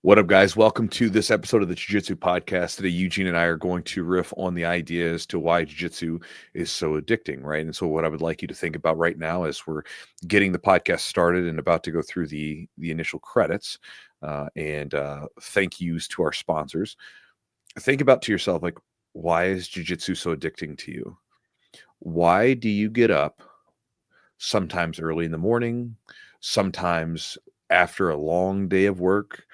What up, guys? Welcome to this episode of the Jiu-Jitsu podcast. Today, Eugene and I are going to riff on the idea as to why Jiu-Jitsu is so addicting, right? And so what I would like you to think about right now as we're getting the podcast started and about to go through the initial credits and thank yous to our sponsors. Think about to yourself, like, why is Jiu-Jitsu so addicting to you? Why do you get up sometimes early in the morning, sometimes after a long day of work,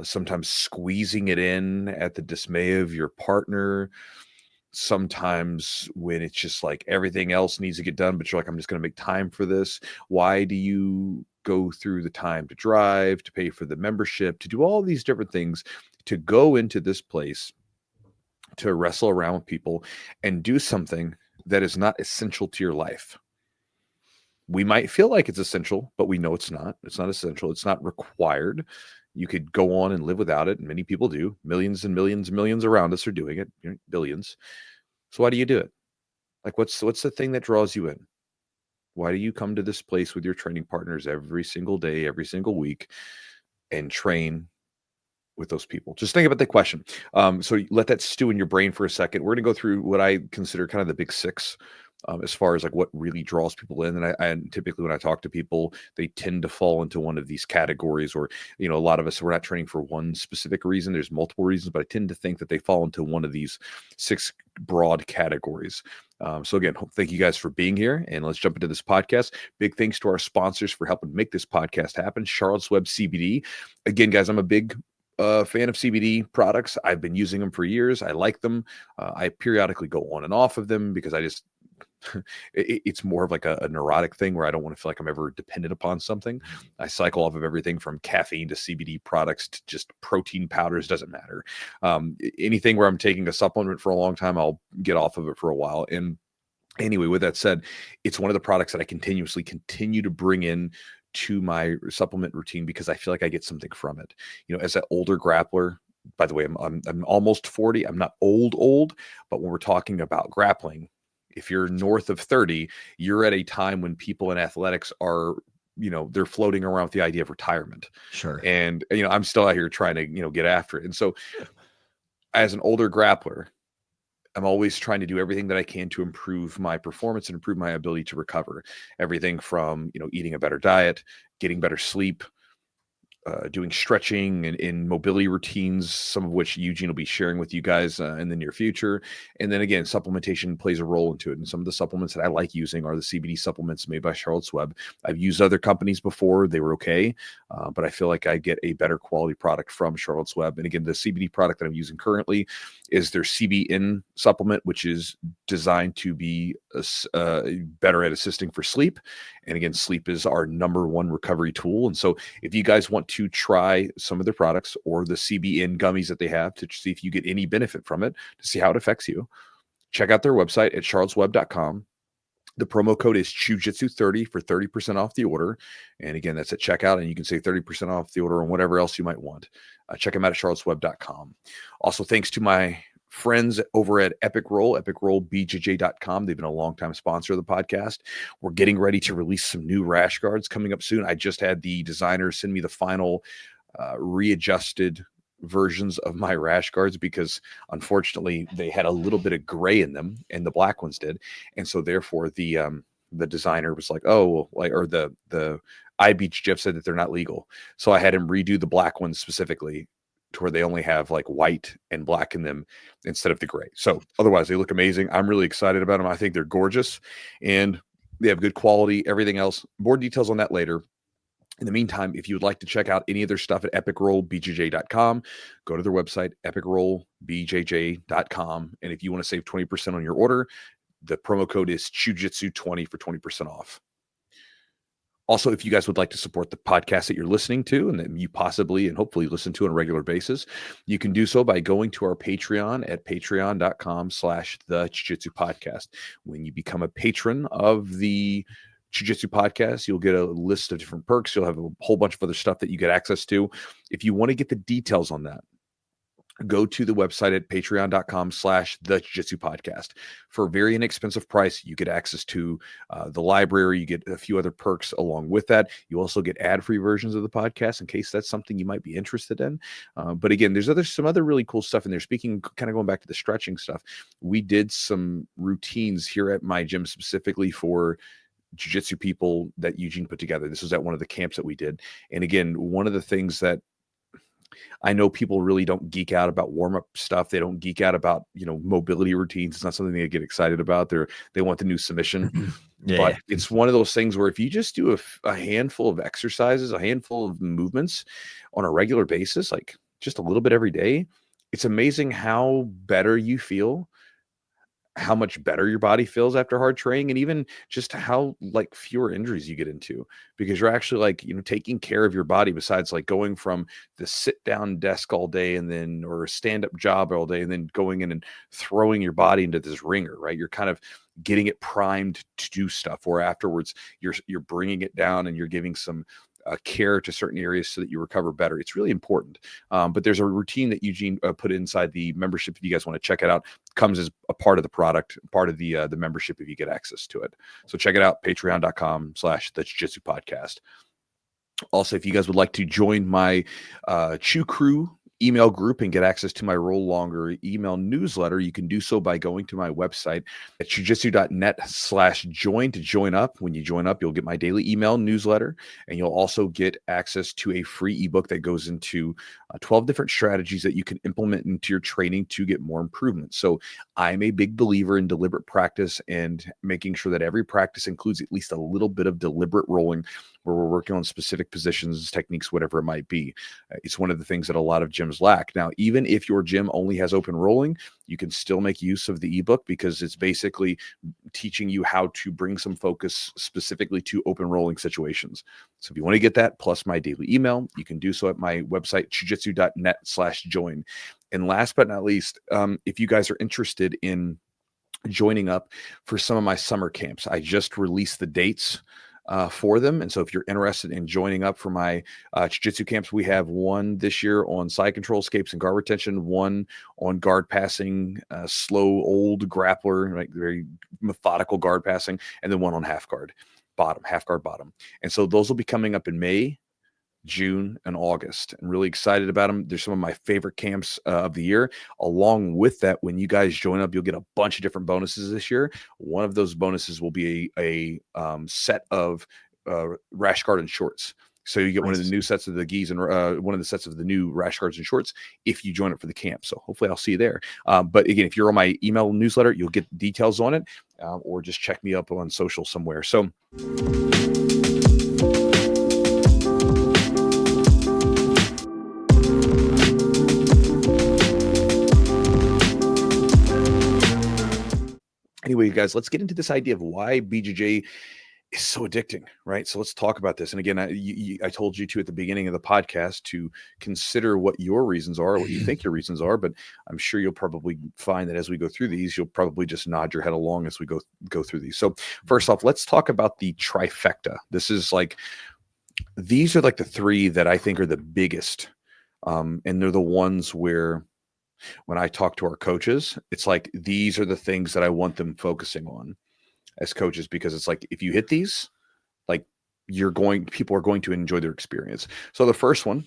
sometimes squeezing it in at the dismay of your partner, sometimes when it's just like everything else needs to get done, but you're like, I'm just going to make time for this. Why do you go through the time to drive, to pay for the membership, to do all these different things, to go into this place, to wrestle around with people and do something that is not essential to your life? We might feel like it's essential, but we know it's not. It's not essential. It's not required. You could go on and live without it. And many people do. Millions and millions and millions around us are doing it. Billions. So why do you do it? Like, what's the thing that draws you in? Why do you come to this place with your training partners every single day, every single week, and train with those people? Just think about the question. So let that stew in your brain for a second. We're going to go through what I consider kind of the big six. As far as like what really draws people in. And I typically, when I talk to people, they tend to fall into one of these categories, or, a lot of us, we're not training for one specific reason. There's multiple reasons, but I tend to think that they fall into one of these six broad categories. So again, thank you guys for being here, and let's jump into this podcast. Big thanks to our sponsors for helping make this podcast happen. Charlotte's Web CBD. Again, guys, I'm a big fan of CBD products. I've been using them for years. I like them. I periodically go on and off of them because I just, it's more of like a neurotic thing where I don't want to feel like I'm ever dependent upon something. I cycle off of everything from caffeine to CBD products to just protein powders. Doesn't matter. Anything where I'm taking a supplement for a long time, I'll get off of it for a while. And anyway, with that said, it's one of the products that I continue to bring in to my supplement routine because I feel like I get something from it. As an older grappler, by the way, I'm almost 40. I'm not old, but when we're talking about grappling, if you're north of 30, you're at a time when people in athletics are, they're floating around with the idea of retirement. Sure. And, I'm still out here trying to, get after it. And so as an older grappler, I'm always trying to do everything that I can to improve my performance and improve my ability to recover. Everything from, eating a better diet, getting better sleep, doing stretching and mobility routines, some of which Eugene will be sharing with you guys in the near future. And then again, supplementation plays a role into it. And some of the supplements that I like using are the CBD supplements made by Charlotte's Web. I've used other companies before. They were okay, but I feel like I get a better quality product from Charlotte's Web. And again, the CBD product that I'm using currently is their CBN supplement, which is designed to be better at assisting for sleep. And again, sleep is our number one recovery tool. And so if you guys want to try some of their products or the CBN gummies that they have to see if you get any benefit from it, to see how it affects you, check out their website at charlottesweb.com. The promo code is Chewjitsu30 for 30% off the order. And again, that's at checkout, and you can save 30% off the order on whatever else you might want. Check them out at charlottesweb.com. Also, thanks to my friends over at Roll BJJ.com. They've been a long-time sponsor of the podcast. We're getting ready to release some new rash guards coming up soon. I just had the designer send me the final readjusted versions of my rash guards because unfortunately they had a little bit of gray in them and the black ones did. And so therefore the designer was like, the IBJJF said that they're not legal. So I had him redo the black ones specifically to where they only have like white and black in them instead of the gray. So otherwise they look amazing. I'm really excited about them. I think they're gorgeous and they have good quality, everything else. More details on that later. In the meantime, if you would like to check out any of their stuff at rollbjj.com, go to their website, rollbjj.com. And if you want to save 20% on your order, the promo code is Chewjitsu20 for 20% off. Also, if you guys would like to support the podcast that you're listening to and that you possibly and hopefully listen to on a regular basis, you can do so by going to our Patreon at patreon.com/the Jiu-Jitsu podcast. When you become a patron of the Jiu-Jitsu podcast, you'll get a list of different perks. You'll have a whole bunch of other stuff that you get access to. If you want to get the details on that, go to the website at patreon.com/the Jiu-Jitsu podcast. For a very inexpensive price, you get access to the library. You get a few other perks along with that. You also get ad-free versions of the podcast in case that's something you might be interested in. But again, there's some other really cool stuff in there. Speaking, kind of going back to the stretching stuff, we did some routines here at my gym specifically for jiu-jitsu people that Eugene put together. This was at one of the camps that we did. And again, one of the things that I know people really don't geek out about warm-up stuff. They don't geek out about, mobility routines. It's not something they get excited about. They want the new submission. But it's one of those things where if you just do a handful of exercises, a handful of movements on a regular basis, like just a little bit every day, it's amazing how better you feel, how much better your body feels after hard training, and even just how like fewer injuries you get into, because you're actually like, taking care of your body, besides like going from the sit down desk all day and then, or a stand up job all day, and then going in and throwing your body into this ringer, right? You're kind of getting it primed to do stuff, or afterwards you're bringing it down and you're giving some care to certain areas so that you recover better. It's really important. But there's a routine that Eugene put inside the membership. If you guys want to check it out, comes as a part of the product, part of the membership if you get access to it. So check it out, patreon.com/the Jiu-Jitsu podcast. Also, if you guys would like to join my Chew Crew email group and get access to my Roll Longer email newsletter, you can do so by going to my website at jujitsu.net/join to join up. When you join up, you'll get my daily email newsletter, and you'll also get access to a free ebook that goes into 12 different strategies that you can implement into your training to get more improvement. So I'm a big believer in deliberate practice and making sure that every practice includes at least a little bit of deliberate rolling, where we're working on specific positions, techniques, whatever it might be. It's one of the things that a lot of gyms lack. Now, even if your gym only has open rolling, you can still make use of the ebook, because it's basically teaching you how to bring some focus specifically to open rolling situations. So if you want to get that plus my daily email, you can do so at my website, jujitsu.net/join. And last but not least, if you guys are interested in joining up for some of my summer camps, I just released the dates for them. And so if you're interested in joining up for my jiu-jitsu camps, we have one this year on side control, escapes, and guard retention, one on guard passing, slow old grappler, like very methodical guard passing, and then one on half guard bottom. And so those will be coming up in May, June, and August. I'm really excited about them. They're some of my favorite camps of the year. Along with that, when you guys join up, you'll get a bunch of different bonuses this year. One of those bonuses will be a set of rash guard and shorts. So you get one of the new sets of the gis and one of the sets of the new rash guards and shorts if you join up for the camp. So hopefully I'll see you there. But again, if you're on my email newsletter, you'll get details on it, or just check me up on social somewhere. So anyway, you guys, let's get into this idea of why BJJ is so addicting, right? So let's talk about this. And again, I told you to at the beginning of the podcast to consider what your reasons are, what you think your reasons are, but I'm sure you'll probably find that as we go through these, you'll probably just nod your head along as we go through these. So first off, let's talk about the trifecta. These are like the three that I think are the biggest. And they're the ones where when I talk to our coaches, it's like, these are the things that I want them focusing on as coaches, because it's like, if you hit these, like people are going to enjoy their experience. So the first one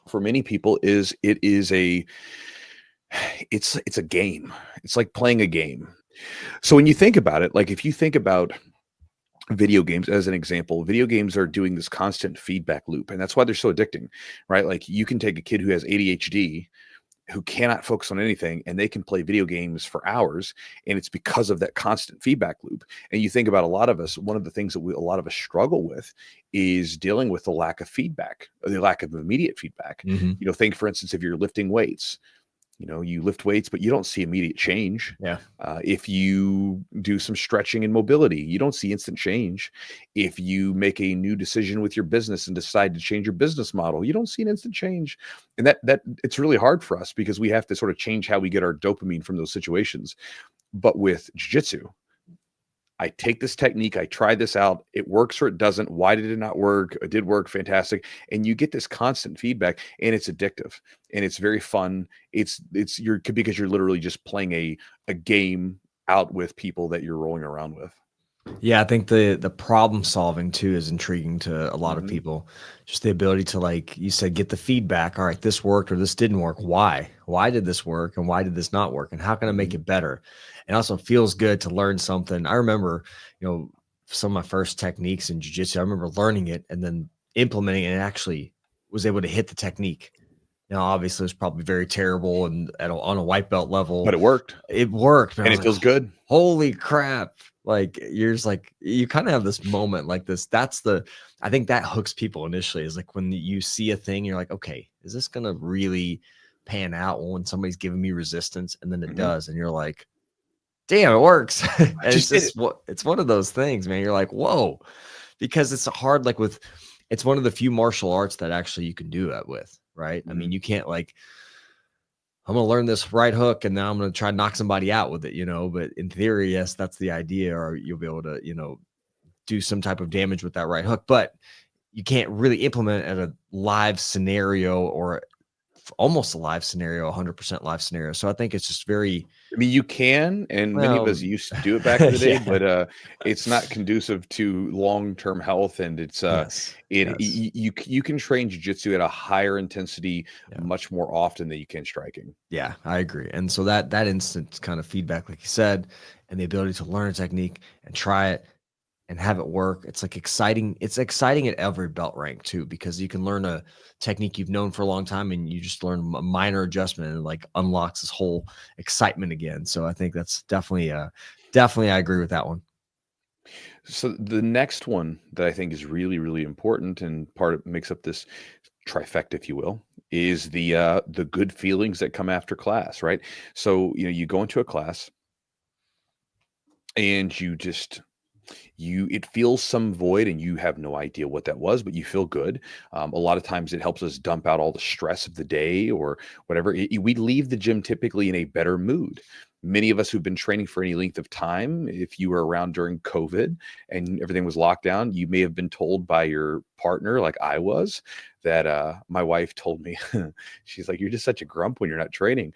for many people is it's a game. It's like playing a game. So when you think about it, like if you think about video games as an example, video games are doing this constant feedback loop, and that's why they're so addicting, right? Like you can take a kid who has ADHD, who cannot focus on anything, and they can play video games for hours. And it's because of that constant feedback loop. And you think about a lot of us, one of the things that a lot of us struggle with is dealing with the lack of feedback, or the lack of immediate feedback. Think, for instance, if you're lifting weights, you lift weights, but you don't see immediate change. Yeah. If you do some stretching and mobility, you don't see instant change. If you make a new decision with your business and decide to change your business model, you don't see an instant change. And that it's really hard for us, because we have to sort of change how we get our dopamine from those situations. But with jiu-jitsu, I take this technique, I try this out, it works or it doesn't. Why did it not work? It did work, fantastic. And you get this constant feedback, and it's addictive, and it's very fun. It's because you're literally just playing a game out with people that you're rolling around with. Yeah, I think the problem solving too is intriguing to a lot of Mhm. people. Just the ability to, like you said, get the feedback. All right, this worked or this didn't work. Why? Why did this work and why did this not work? And how can I make Mhm. it better? And also feels good to learn something. I remember, some of my first techniques in jiu-jitsu. I remember learning it and then implementing it and actually was able to hit the technique. Now, obviously, it's probably very terrible and on a white belt level. But it worked, It worked, man. I and was it like, feels good. holy crap. Like, you're just like, you kind of have this moment like this. I think that hooks people initially, is like when you see a thing, you're like, okay, is this going to really pan out when somebody's giving me resistance? And then it Mhm. does. And you're like, damn, it works. And I just did it. it's one of those things, man. You're like, whoa, because it's hard, it's one of the few martial arts that actually you can do that with, right? I Mhm. mean, you can't like, I'm going to learn this right hook and now I'm going to try to knock somebody out with it, but in theory, yes, that's the idea, or you'll be able to, do some type of damage with that right hook, but you can't really implement it at a live scenario, or almost a live scenario, 100% live scenario. So I think it's just very, I mean, you can, and many of well, us used to do it back in the day, yeah, but it's not conducive to long-term health, and it's yes, yes, you can train jiu-jitsu at a higher intensity yeah. much more often than you can striking. Yeah, I agree. And so that instant kind of feedback, like you said, and the ability to learn a technique and try it and have it work. It's like exciting. It's exciting at every belt rank too, because you can learn a technique you've known for a long time and you just learn a minor adjustment and it like unlocks this whole excitement again. So I think that's definitely I agree with that one. So the next one that I think is really, really important and part of makes up this trifecta, if you will, is the good feelings that come after class, right? So, you go into a class and it feels some void and you have no idea what that was, but you feel good. A lot of times it helps us dump out all the stress of the day or whatever. We leave the gym typically in a better mood. Many of us who've been training for any length of time, if you were around during COVID and everything was locked down, you may have been told by your partner, like I was, that my wife told me, she's like, you're just such a grump when you're not training.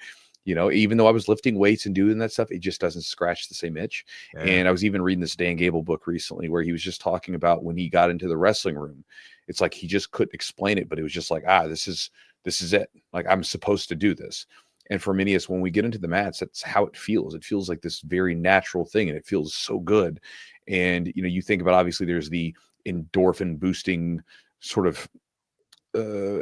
Even though I was lifting weights and doing that stuff, it just doesn't scratch the same itch. Yeah. And I was even reading this Dan Gable book recently where he was just talking about when he got into the wrestling room, it's like he just couldn't explain it, but it was just like, this is it. Like I'm supposed to do this. And for many of us, when we get into the mats, that's how it feels. It feels like this very natural thing, and it feels so good. And you think about obviously there's the endorphin boosting sort of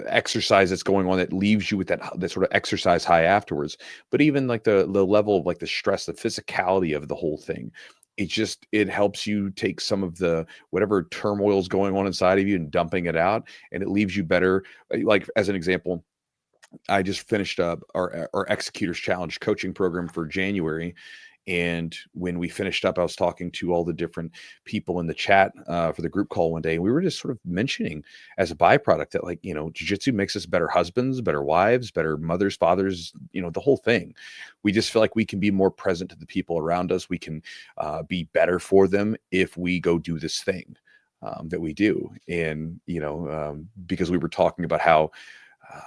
exercise that's going on that leaves you with that sort of exercise high afterwards. But even like the level of like the stress, the physicality of the whole thing, it helps you take some of the whatever turmoil is going on inside of you and dumping it out, and it leaves you better. Like as an example, I just finished up our Executors Challenge coaching program for January. And when we finished up, I was talking to all the different people in the chat for the group call one day. And we were just sort of mentioning as a byproduct that, like, jiu-jitsu makes us better husbands, better wives, better mothers, fathers, the whole thing. We just feel like we can be more present to the people around us. We can be better for them if we go do this thing that we do. And, because we were talking about how, uh,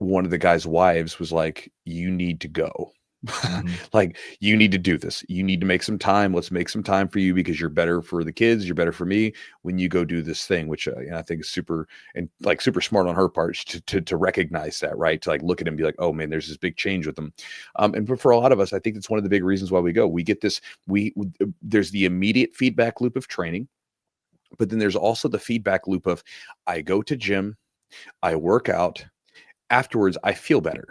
one of the guy's wives was like, you need to go. Mhm. Like, you need to do this. You need to make some time. Let's make some time for you because you're better for the kids. You're better for me when you go do this thing, which I think is super smart on her part to recognize that, right? To like look at him and be like, oh man, there's this big change with them. And for a lot of us, I think that's one of the big reasons why we go. We get this. There's the immediate feedback loop of training, but then there's also the feedback loop of I go to gym, I work out. Afterwards, I feel better.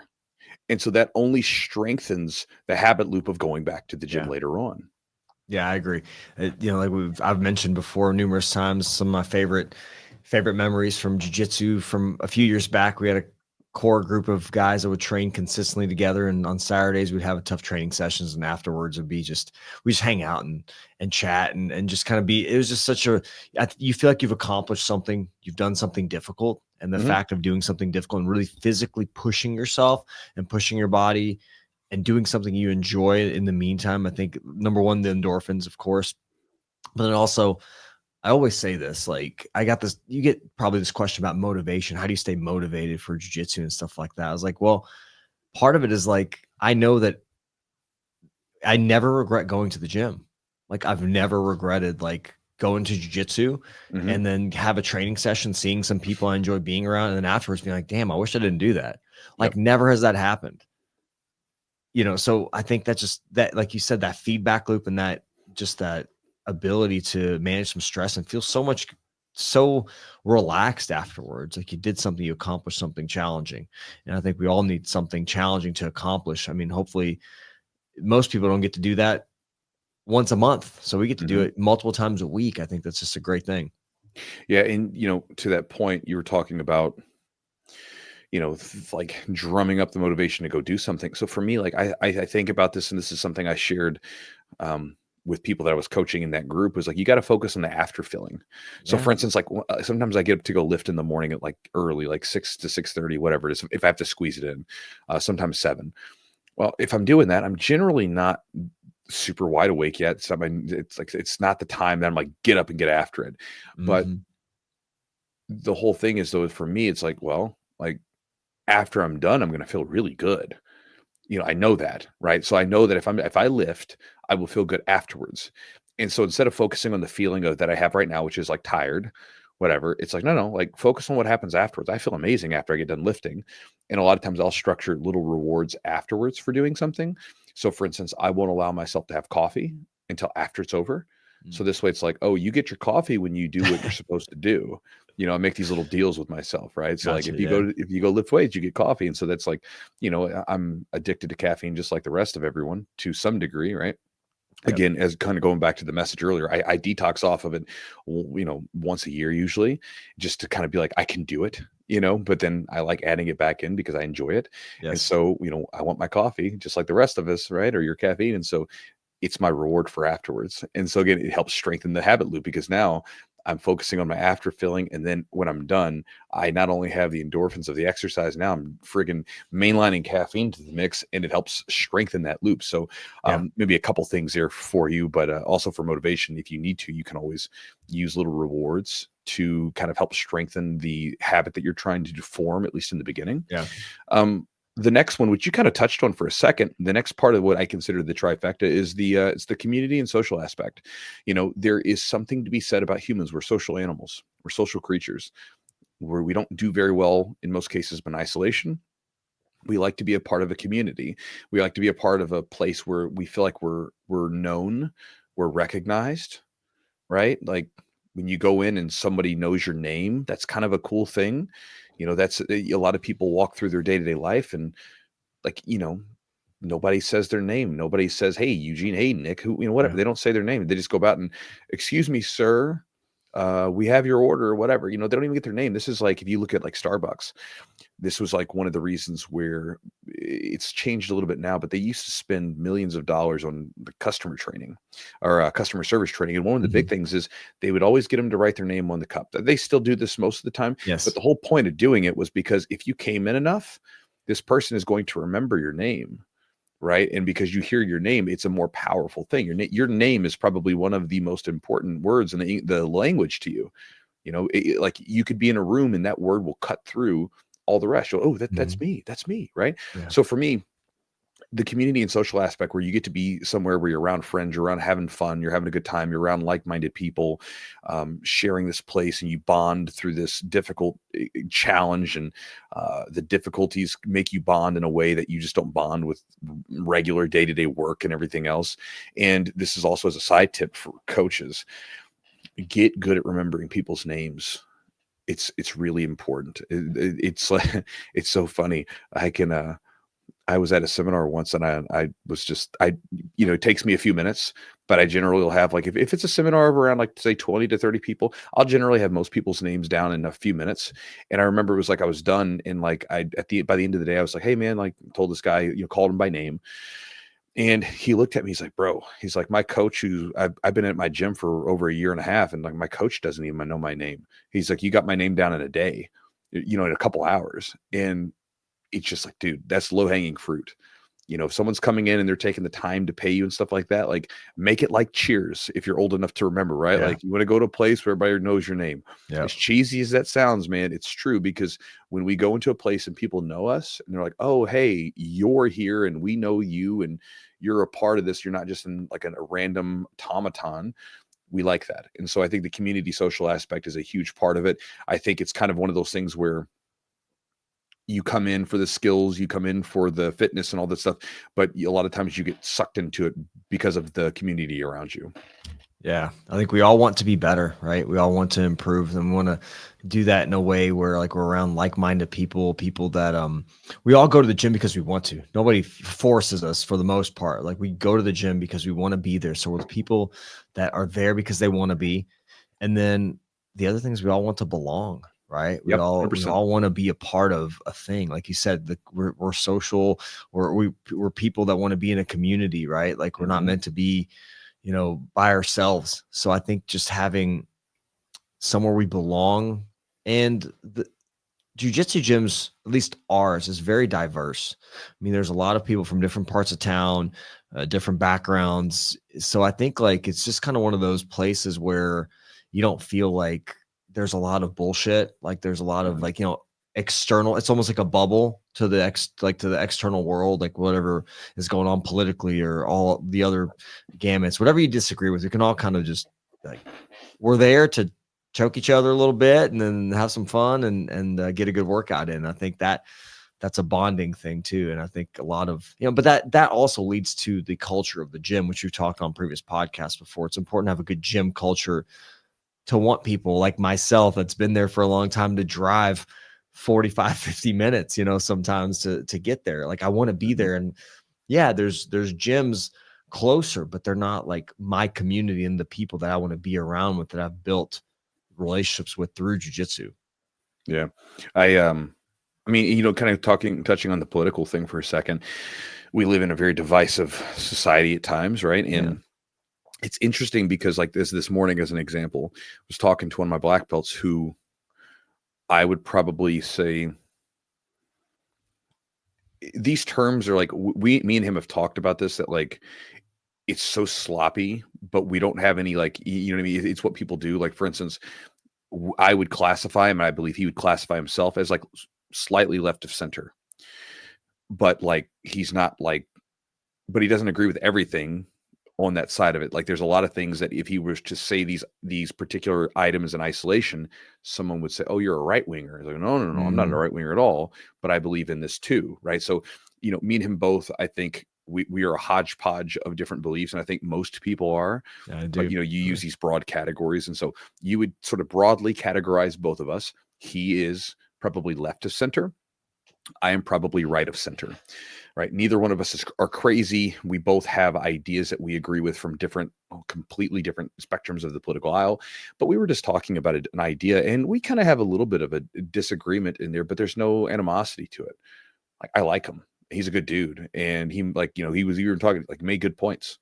And so that only strengthens the habit loop of going back to the gym Yeah. later on. Yeah, I agree. Like I've mentioned before numerous times, some of my favorite memories from jiu-jitsu from a few years back. We had a core group of guys that would train consistently together, and on Saturdays we'd have tough training sessions, and afterwards it'd be we just hang out and chat and just kind of be. It was just you feel like you've accomplished something, you've done something difficult, and the Mhm. fact of doing something difficult and really physically pushing yourself and pushing your body and doing something you enjoy in the meantime. I think number one, the endorphins, of course, but then also I always say this, like I got this, you get probably this question about motivation. How do you stay motivated for jujitsu and stuff like that? I was like, well, part of it is like, I know that I never regret going to the gym. Like I've never regretted like going to jujitsu Mhm. and then have a training session, seeing some people I enjoy being around, and then afterwards being like, damn, I wish I didn't do that. Like Yep. never has that happened. So I think that just that, like you said, that feedback loop and that just that ability to manage some stress and feel so relaxed afterwards. Like you did something, you accomplished something challenging. And I think we all need something challenging to accomplish. I mean, hopefully most people don't get to do that once a month. So we get to do Mhm. it multiple times a week. I think that's just a great thing. Yeah, and, to that point, you were talking about, like drumming up the motivation to go do something. So for me, like I think about this, and this is something I shared with people that I was coaching in that group, was like, you got to focus on the after feeling. So Yeah. for instance, like sometimes I get up to go lift in the morning at like early, like 6 to 6:30, whatever it is, if I have to squeeze it in, sometimes 7. Well, if I'm doing that, I'm generally not super wide awake yet. So I mean, it's like, it's not the time that I'm like, get up and get after it. But Hmm. the whole thing is, though, for me, it's like, well, like after I'm done, I'm going to feel really good. I know that, right? So I know that if I lift, I will feel good afterwards. And so instead of focusing on the feeling of that I have right now, which is like tired, whatever, it's like, no, like focus on what happens afterwards. I feel amazing after I get done lifting. And a lot of times I'll structure little rewards afterwards for doing something. So for instance, I won't allow myself to have coffee until after it's over. So this way it's like, oh, you get your coffee when you do what you're supposed to do. I make these little deals with myself, right? So like Gotcha. Yeah. if you go lift weights, you get coffee. And so that's like, I'm addicted to caffeine just like the rest of everyone to some degree, right? Yep. Again, as kind of going back to the message earlier, I detox off of it, once a year usually, just to kind of be like, I can do it, but then I like adding it back in because I enjoy it. And Yes. so, I want my coffee just like the rest of us, right? Or your caffeine. And so it's my reward for afterwards. And so again, it helps strengthen the habit loop because now I'm focusing on my after filling. And then when I'm done, I not only have the endorphins of the exercise, now I'm friggin' mainlining caffeine to the mix, and it helps strengthen that loop. So Yeah. maybe a couple things there for you, but also for motivation, if you need to, you can always use little rewards to kind of help strengthen the habit that you're trying to form, at least in the beginning. Yeah. Um, the next one, which you kind of touched on for a second, the next part of what I consider the trifecta is it's the community and social aspect. There is something to be said about humans. We're social animals. We're social creatures where we don't do very well in most cases in isolation. We like to be a part of a community. We like to be a part of a place where we feel like we're known, we're recognized, right? Like when you go in and somebody knows your name, that's kind of a cool thing. That's a lot of people walk through their day-to-day life and like, nobody says their name. Nobody says, "Hey, Eugene, hey, Nick," who, whatever. Yeah. They don't say their name. They just go about and, "Excuse me, sir, we have your order," or whatever. They don't even get their name. This is like, if you look at like Starbucks, this was like one of the reasons where it's changed a little bit now, but they used to spend millions of dollars on the customer training or customer service training. And one of the big Mhm. things is they would always get them to write their name on the cup. They still do this most of the time, but Yes. the whole point of doing it was because if you came in enough, this person is going to remember your name, right? And because you hear your name, it's a more powerful thing. Your name is probably one of the most important words in the language to you. Like you could be in a room and that word will cut through all the rest. Oh, that's Mhm. me. That's me, right? Yeah. So for me, the community and social aspect where you get to be somewhere where you're around friends, you're around having fun, you're having a good time, you're around like-minded people, sharing this place, and you bond through this difficult challenge, and the difficulties make you bond in a way that you just don't bond with regular day-to-day work and everything else. And this is also as a side tip for coaches, get good at remembering people's names. It's really important. It's like it's so funny. I was at a seminar once and I was just it takes me a few minutes, but I generally will have like if it's a seminar of around like say 20 to 30 people, I'll generally have most people's names down in a few minutes. And I remember it was like I was done and like by the end of the day, I was like, hey man, like told this guy, called him by name. And he looked at me, he's like, bro, he's like, my coach who I've been at my gym for over a year and a half, and like my coach doesn't even know my name. He's like, you got my name down in a day, in a couple hours. And it's just like, dude, that's low hanging fruit. if someone's coming in and they're taking the time to pay you and stuff like that, like make it like Cheers if you're old enough to remember, right? Yeah. Like you want to go to a place where everybody knows your name. Yeah. As cheesy as that sounds, man, it's true, because when we go into a place and people know us and they're like, oh, hey, you're here and we know you and you're a part of this. You're not just in like a random automaton. We like that. And so I think the community social aspect is a huge part of it. I think it's kind of one of those things where you come in for the skills, you come in for the fitness and all this stuff, but a lot of times you get sucked into it because of the community around you. Yeah, I think we all want to be better, right? We all want to improve, and we want to do that in a way where like we're around like-minded people that we all go to the gym because we want to. Nobody forces us for the most part. Like we go to the gym because we want to be there. So with people that are there because they want to be. And then the other thing is we all want to belong, right? Yep, We all want to be a part of a thing. Like you said, we're social, we're people that want to be in a community, right? Like we're not meant to be, by ourselves. So I think just having somewhere we belong, and the jiu-jitsu gyms, at least ours, is very diverse. I mean, there's a lot of people from different parts of town, different backgrounds. So I think like it's just kind of one of those places where you don't feel like there's a lot of bullshit. Like there's a lot of like, external, it's almost like a bubble to the external world, like whatever is going on politically or all the other gamuts, whatever you disagree with, you can all kind of just like, we're there to choke each other a little bit and then have some fun and get a good workout in. I think that's a bonding thing too. And I think a lot of, but that also leads to the culture of the gym, which we've talked on previous podcasts before. It's important to have a good gym culture, to want people like myself that's been there for a long time to drive 45, 50 minutes, sometimes to get there. Like I want to be there. And yeah, there's gyms closer, but they're not like my community and the people that I want to be around with, that I've built relationships with through jiu-jitsu. Yeah. I mean, kind of touching on the political thing for a second. We live in a very divisive society at times, right? And it's interesting because like this morning, as an example, I was talking to one of my black belts who I would probably say these terms are like, me and him have talked about this, that like, it's so sloppy, but we don't have any, like, you know what I mean? It's what people do. Like, for instance, I would classify him, and I believe he would classify himself as like slightly left of center, but like, he's not like, but he doesn't agree with everything on that side of it. Like there's a lot of things that if he was to say these particular items in isolation, someone would say, oh, you're a right winger. Like, no, I'm not a right winger at all, but I believe in this too. Right. So, me and him both, I think we are a hodgepodge of different beliefs. And I think most people are, Yeah, I do. but you use these broad categories. And so you would sort of broadly categorize both of us. He is probably left of center. I am probably right of center, right? Neither one of us are crazy. We both have ideas that we agree with from completely different spectrums of the political aisle. But we were just talking about an idea, and we kind of have a little bit of a disagreement in there, but there's no animosity to it. Like, I like him. He's a good dude. And he, like, you were talking, like, made good points.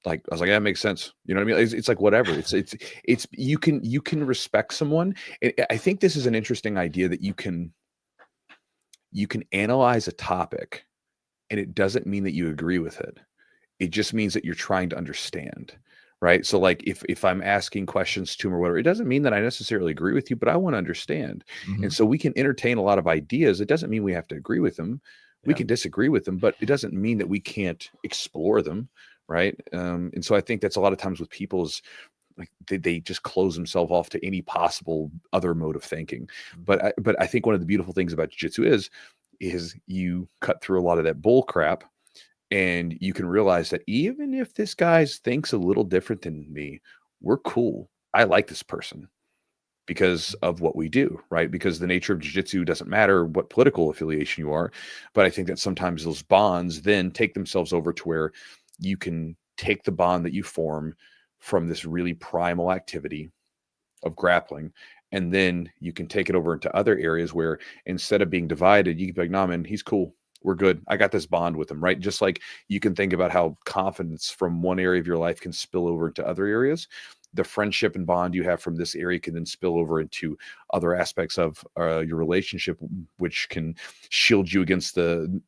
Like, I was like, yeah, that makes sense. You know what I mean? It's like, whatever. It's you can respect someone. And I think this is an interesting idea, that you can analyze a topic, and it doesn't mean that you agree with it. It just means that you're trying to understand, right? So like if I'm asking questions to him or whatever, it doesn't mean that I necessarily agree with you, but I want to understand. And so we can entertain a lot of ideas. It doesn't mean we have to agree with them. We can disagree with them, but it doesn't mean that we can't explore them, right? And so I think that's a lot of times with people is, like, they just close themselves off to any possible other mode of thinking. But I think one of the beautiful things about jiu-jitsu is you cut through a lot of that bull crap, and you can realize that even if this guy thinks a little different than me, we're cool. I like this person because of what we do, right? Because the nature of jiu-jitsu doesn't matter what political affiliation you are. But I think that sometimes those bonds then take themselves over to where you can take the bond that you form from this really primal activity of grappling, and then you can take it over into other areas where instead of being divided, you can be like, nah, man, he's cool. We're good. I got this bond with him, right? Just like you can think about how confidence from one area of your life can spill over into other areas. The friendship and bond you have from this area can then spill over into other aspects of your relationship, which can shield you against the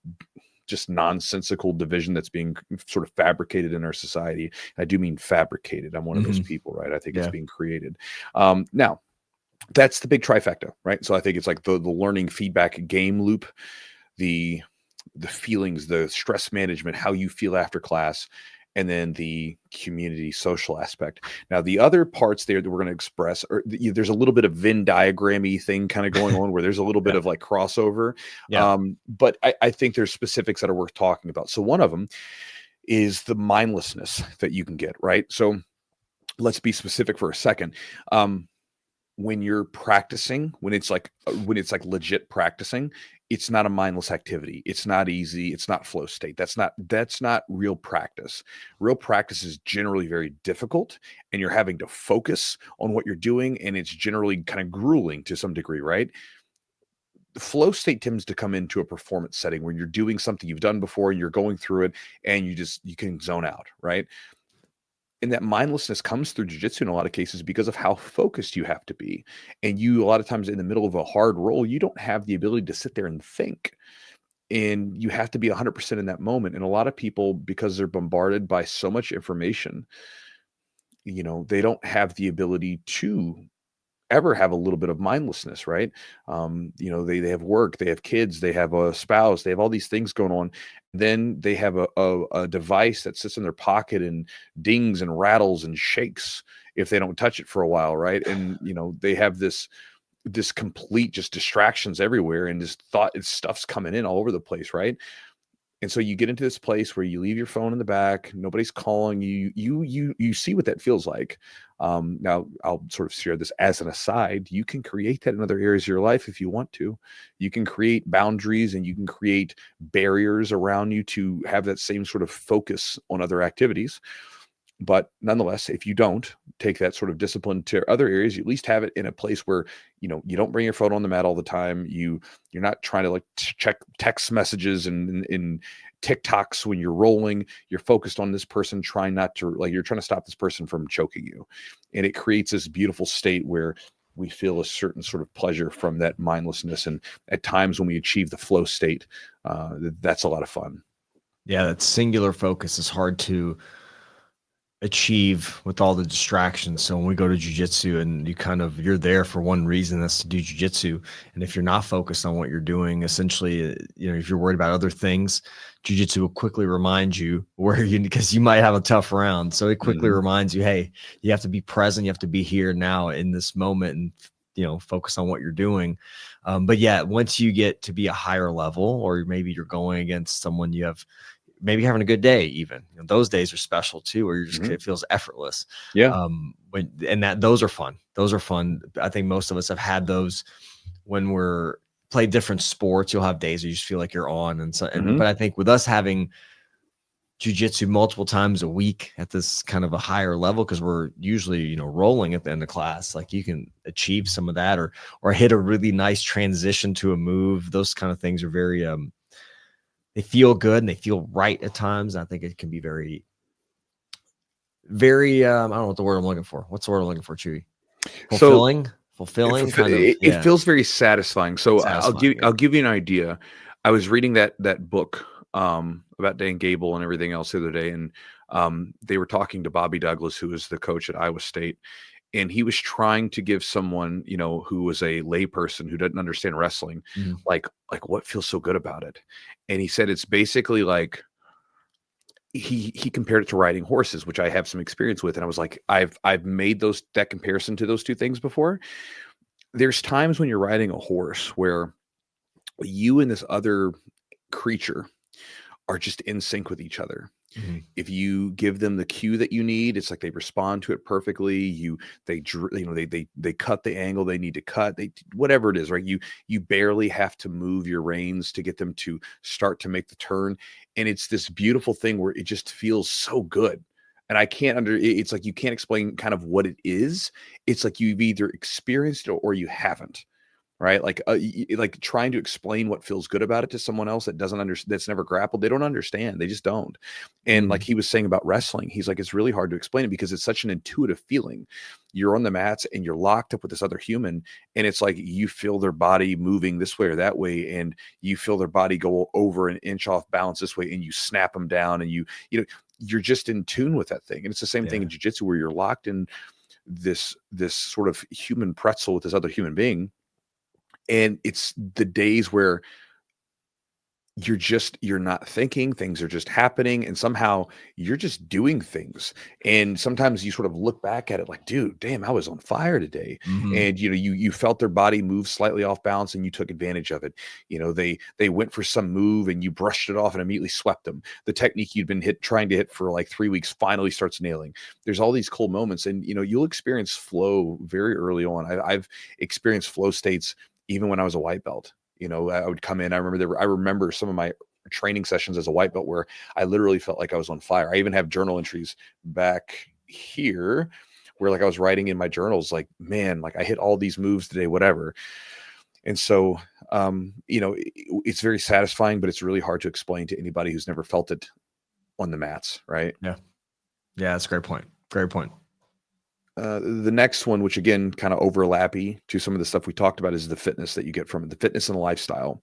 just nonsensical division that's being sort of fabricated in our society. I do mean fabricated. I'm one of those people, right? I think it's being created. Now, that's the big trifecta, right? So I think it's like the learning feedback game loop, the feelings, the stress management, how you feel after class, and then the community social aspect. Now, the other parts there that we're going to express are there's a little bit of Venn diagram-y thing kind of going on where there's a little bit of like crossover. But I think there's specifics that are worth talking about. So one of them is the mindlessness that you can get, right? So let's be specific for a second. When you're practicing, when it's like legit practicing, it's not a mindless activity. It's not easy. It's not flow state. That's not real practice. Real practice is generally very difficult, and you're having to focus on what you're doing, and it's generally kind of grueling to some degree, right? The flow state tends to come into a performance setting where you're doing something you've done before, and you're going through it, and you can zone out, right? And that mindlessness comes through jiu-jitsu in a lot of cases because of how focused you have to be. And you, a lot of times in the middle of a hard roll, you don't have the ability to sit there and think. And you have to be 100% in that moment. And a lot of people, because they're bombarded by so much information, they don't have the ability to ever have a little bit of mindlessness, right? They have work, they have kids, they have a spouse, they have all these things going on. Then they have a device that sits in their pocket and dings and rattles and shakes if they don't touch it for a while, right? And they have this complete just distractions everywhere, and this stuff's coming in all over the place, right? And so you get into this place where you leave your phone in the back, nobody's calling you. You see what that feels like. Now, I'll sort of share this as an aside. You can create that in other areas of your life if you want to. You can create boundaries, and you can create barriers around you to have that same sort of focus on other activities. But nonetheless, if you don't take that sort of discipline to other areas, you at least have it in a place where, you don't bring your phone on the mat all the time. You're not trying to like check text messages and TikToks when you're rolling. You're focused on this person, trying not to, like, you're trying to stop this person from choking you. And it creates this beautiful state where we feel a certain sort of pleasure from that mindlessness. And at times when we achieve the flow state, that's a lot of fun. Yeah, that singular focus is hard to achieve with all the distractions. So when we go to jiu-jitsu and you're there for one reason, that's to do jiu-jitsu. And if you're not focused on what you're doing, essentially, if you're worried about other things, jiu-jitsu will quickly remind you because you might have a tough round. So it quickly reminds you, hey, you have to be present. You have to be here now in this moment and, focus on what you're doing. But yeah, once you get to be a higher level, or maybe you're going against someone you have, maybe having a good day, even those days are special too, where you're just, it feels effortless. Those are fun. Those are fun. I think most of us have had those when we're play different sports. You'll have days where you just feel like you're on. But I think with us having jiu-jitsu multiple times a week at this kind of a higher level, because we're usually, rolling at the end of class, like you can achieve some of that or hit a really nice transition to a move. Those kind of things are very, they feel good and they feel right at times. I think it can be very, very, I don't know what the word I'm looking for. What's the word I'm looking for, Chewy? Fulfilling kind of. It feels very satisfying. So Satisfying, I'll give you an idea. I was reading that book about Dan Gable and everything else the other day, and they were talking to Bobby Douglas, who is the coach at Iowa State. And he was trying to give someone, who was a layperson who doesn't understand wrestling, like what feels so good about it. And he said it's basically like he compared it to riding horses, which I have some experience with. And I was like, I've made that comparison to those two things before. There's times when you're riding a horse where you and this other creature are just in sync with each other. If you give them the cue that you need, it's like they respond to it perfectly. They cut the angle they need to cut. Whatever it is, right? You barely have to move your reins to get them to start to make the turn, and it's this beautiful thing where it just feels so good. And it's like you can't explain kind of what it is. It's like you've either experienced it or you haven't. right? Like, like trying to explain what feels good about it to someone else that doesn't understand, that's never grappled. They don't understand. They just don't. And like Mm. he was saying about wrestling, he's like, it's really hard to explain it because it's such an intuitive feeling. You're on the mats and you're locked up with this other human, and it's like you feel their body moving this way or that way, and you feel their body go over an inch off balance this way, and you snap them down, and you know, you're just in tune with that thing. And it's the same thing Yeah. in jiu-jitsu where you're locked in this sort of human pretzel with this other human being. And it's the days where you're not thinking, things are just happening, and somehow you're just doing things. And sometimes you sort of look back at it like, dude, damn, I was on fire today. Mhm. And you felt their body move slightly off balance and you took advantage of it. They went for some move and you brushed it off and immediately swept them. The technique you'd been trying to hit for like 3 weeks finally starts nailing. There's all these cool moments, and you'll experience flow very early on. I've experienced flow states even when I was a white belt. I would come in. I remember some of my training sessions as a white belt where I literally felt like I was on fire. I even have journal entries back here where like I was writing in my journals, like, man, like I hit all these moves today, whatever. And so, it's very satisfying, but it's really hard to explain to anybody who's never felt it on the mats. Right. Yeah. Yeah. That's a great point. Great point. The next one, which again kind of overlappy to some of the stuff we talked about, is the fitness that you get from it, the fitness and the lifestyle.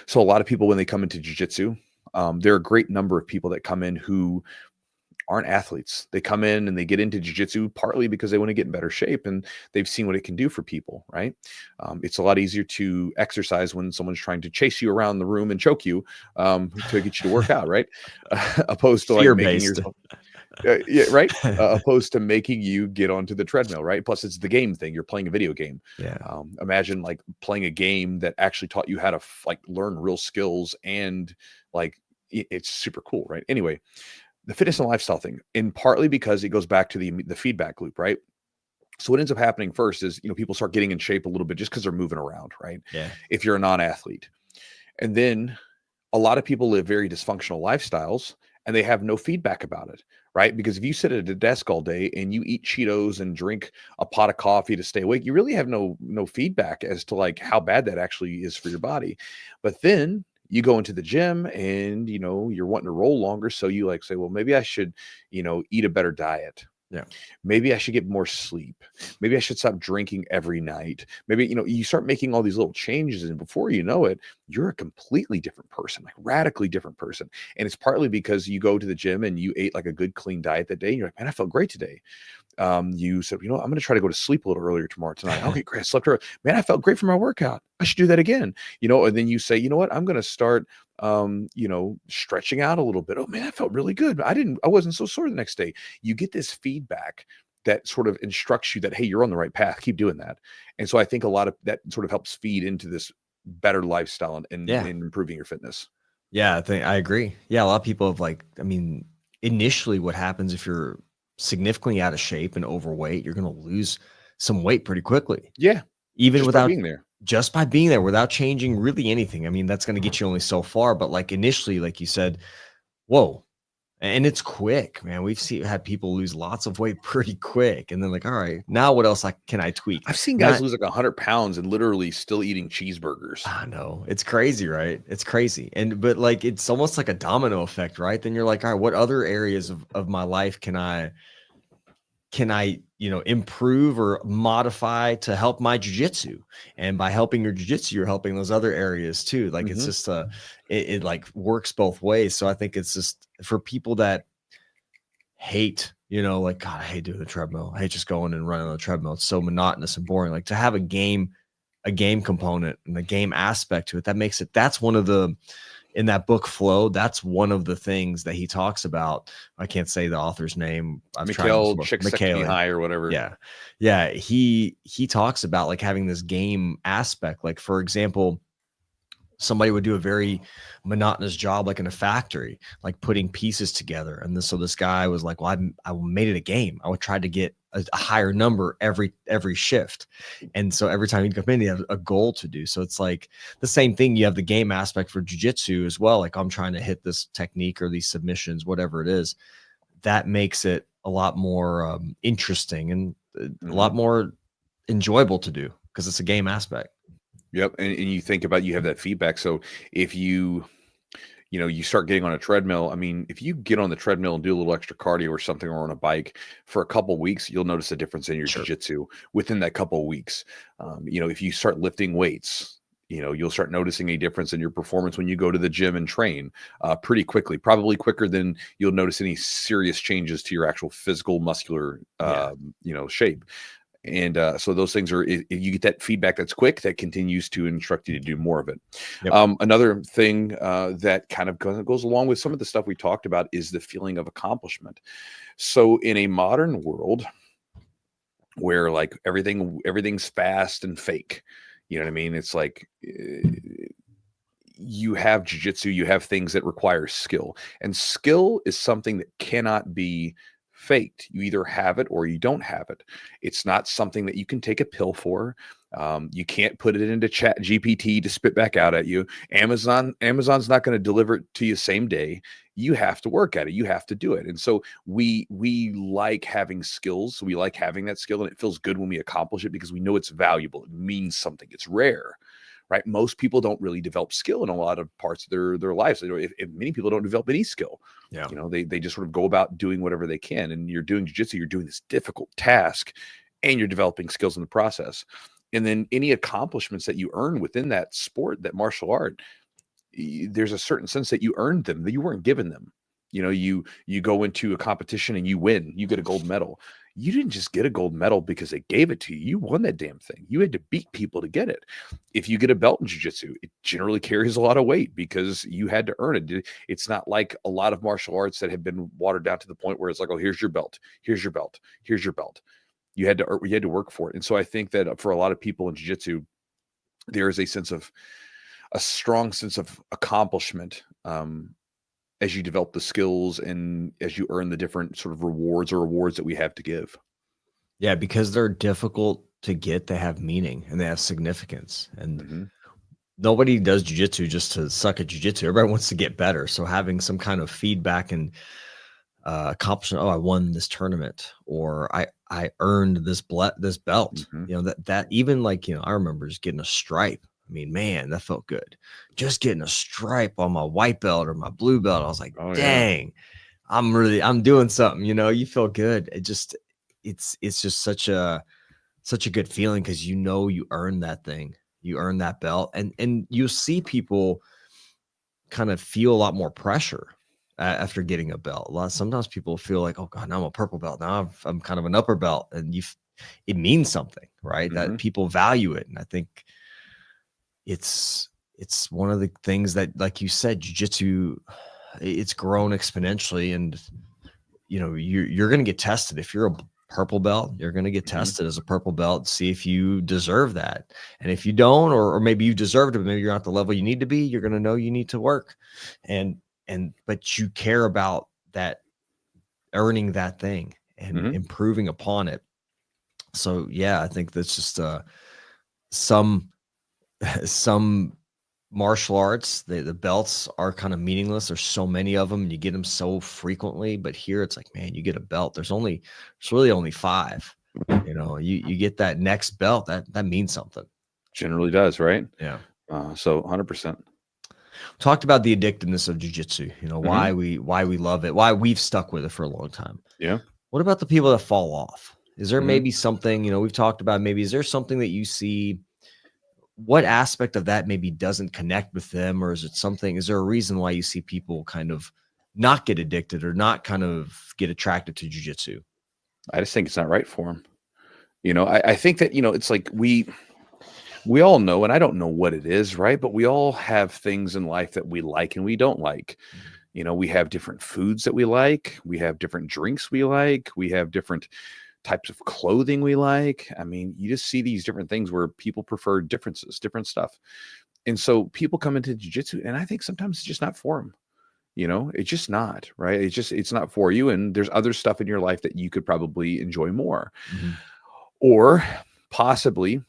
So a lot of people, when they come into jiu-jitsu, there are a great number of people that come in who aren't athletes. They come in and they get into jiu-jitsu partly because they want to get in better shape and they've seen what it can do for people, right? It's a lot easier to exercise when someone's trying to chase you around the room and choke you to get you to work out, right? Opposed to like making Fear-based. yourself yeah, right. Opposed to making you get onto the treadmill, right? Plus, it's the game thing. You're playing a video game. Yeah. Imagine like playing a game that actually taught you how to like learn real skills, and like it's super cool, right? Anyway, the fitness and lifestyle thing, and partly because it goes back to the feedback loop, right? So what ends up happening first is people start getting in shape a little bit just because they're moving around, right? Yeah. If you're a non-athlete, and then a lot of people live very dysfunctional lifestyles and they have no feedback about it, right? Because if you sit at a desk all day and you eat Cheetos and drink a pot of coffee to stay awake, you really have no feedback as to like how bad that actually is for your body. But then you go into the gym and you're wanting to roll longer, so you like say, well, maybe I should eat a better diet. Yeah. Maybe I should get more sleep. Maybe I should stop drinking every night. Maybe, you start making all these little changes, and before you know it, you're a completely different person, like radically different person. And it's partly because you go to the gym and you ate like a good, clean diet that day. And you're like, man, I felt great today. You said, I'm going to try to go to sleep a little earlier tonight. Okay, great. I slept early. Man, I felt great for my workout. I should do that again. And then you say, you know what? I'm going to start, stretching out a little bit. Oh man, I felt really good. I wasn't so sore the next day. You get this feedback that sort of instructs you that, hey, you're on the right path. Keep doing that. And so I think a lot of that sort of helps feed into this better lifestyle and Yeah. improving your fitness. Yeah. I agree. Yeah. A lot of people have initially what happens if you're significantly out of shape and overweight, you're going to lose some weight pretty quickly. Yeah. Even Just without by being there. Just by being there without changing really anything. That's going to get you only so far. But like initially, like you said, whoa. And it's quick, man. We've had people lose lots of weight pretty quick. And then like, all right, now what else can I tweak? I've seen guys lose like 100 pounds and literally still eating cheeseburgers. I know. It's crazy, right? It's crazy. But like, it's almost like a domino effect, right? Then you're like, all right, what other areas of my life can I improve or modify to help my jiu-jitsu? And by helping your jiu-jitsu, you're helping those other areas too. Like it's just it like works both ways. So I think it's just for people that hate, like, God, I hate doing the treadmill. I hate just going and running on the treadmill. It's so monotonous and boring. Like to have a game component and the game aspect to it, that's one of the, in that book Flow, that's one of the things that he talks about. I can't say the author's name. Mikhail Csikszentmihalyi or whatever. Yeah. Yeah. He talks about like having this game aspect. Like, for example, somebody would do a very monotonous job, like in a factory, like putting pieces together. And so this guy was like, well, I made it a game. I would try to get a higher number every shift. And so every time he'd come in, he had a goal to do. So it's like the same thing. You have the game aspect for jiu-jitsu as well. Like I'm trying to hit this technique or these submissions, whatever it is. That makes it a lot more interesting and a lot more enjoyable to do because it's a game aspect. Yep. And you think about, you have that feedback. So if you start getting on a treadmill. I mean, if you get on the treadmill and do a little extra cardio or something, or on a bike for a couple weeks, you'll notice a difference in your Sure. jiu-jitsu within that couple of weeks. If you start lifting weights, you'll start noticing a difference in your performance when you go to the gym and train pretty quickly, probably quicker than you'll notice any serious changes to your actual physical muscular, Yeah. shape. And so those things are, you get that feedback that's quick, that continues to instruct you to do more of it. Yep. Another thing that kind of goes along with some of the stuff we talked about is the feeling of accomplishment. So in a modern world where like everything's fast and fake, you know what I mean? It's like you have jiu-jitsu, you have things that require skill, and skill is something that cannot be faked. You either have it or you don't have it. It's not something that you can take a pill for. You can't put it into chat GPT to spit back out at you. Amazon's not going to deliver it to you same day. You have to work at it. You have to do it. And so we like having skills. We like having that skill, and it feels good when we accomplish it because we know it's valuable. It means something. It's rare. Right? Most people don't really develop skill in a lot of parts of their lives. If many people don't develop any skill, Yeah. they just sort of go about doing whatever they can. And you're doing jiu-jitsu, you're doing this difficult task, and you're developing skills in the process. And then any accomplishments that you earn within that sport, that martial art, there's a certain sense that you earned them, that you weren't given them. You go into a competition and you win, you get a gold medal. You didn't just get a gold medal because they gave it to you. You won that damn thing. You had to beat people to get it. If you get a belt in jiu-jitsu, it generally carries a lot of weight because you had to earn it. It's not like a lot of martial arts that have been watered down to the point where it's like, oh, here's your belt, here's your belt, here's your belt. You had to work for it. And so I think that for a lot of people in jiu-jitsu, there is a strong sense of accomplishment as you develop the skills and as you earn the different sort of rewards that we have to give. Yeah, because they're difficult to get, they have meaning and they have significance. And Mm-hmm. nobody does jujitsu just to suck at jujitsu. Everybody wants to get better. So having some kind of feedback and accomplishment, oh, I won this tournament, or I earned this belt. Mm-hmm. That even like, I remember just getting a stripe. I mean, man, that felt good. Just getting a stripe on my white belt or my blue belt. I was like, Oh, yeah. dang, I'm doing something, you feel good. It's just such a good feeling because you earned that thing. You earned that belt. And you see people kind of feel a lot more pressure after getting a belt. Sometimes people feel like, oh God, now I'm a purple belt. Now I'm kind of an upper belt, and it means something, right? Mm-hmm. That people value it. And I think it's one of the things that, like you said, jiu-jitsu, it's grown exponentially, and you're going to get tested. If you're a purple belt, you're going to get Mm-hmm. tested as a purple belt, see if you deserve that. And if you don't, or maybe you deserved it, but maybe you're not at the level you need to be, you're going to know you need to work. But you care about that, earning that thing and Mm-hmm. improving upon it. So yeah, I think that's just some some martial arts, the belts are kind of meaningless. There's so many of them and you get them so frequently, but here it's like, man, you get a belt, there's really only 5. You get that next belt, that means something. Generally does, right? Yeah. So 100%. Talked about the addictiveness of jiu-jitsu, Mm-hmm. why we love it, why we've stuck with it for a long time. Yeah. What about the people that fall off? Is there Mm-hmm. maybe something, we've talked about, maybe is there something that you see, what aspect of that maybe doesn't connect with them? Or is there a reason why you see people kind of not get addicted or not kind of get attracted to jiu-jitsu? I just think it's not right for them. I think that, it's like we all know, and I don't know what it is, right? But we all have things in life that we like and we don't like. We have different foods that we like. We have different drinks we like. We have different types of clothing we like. I mean, you just see these different things where people prefer different stuff. And so people come into jiu-jitsu, and I think sometimes it's just not for them. It's just not, right? It's not for you. And there's other stuff in your life that you could probably enjoy more. Mm-hmm. Or possibly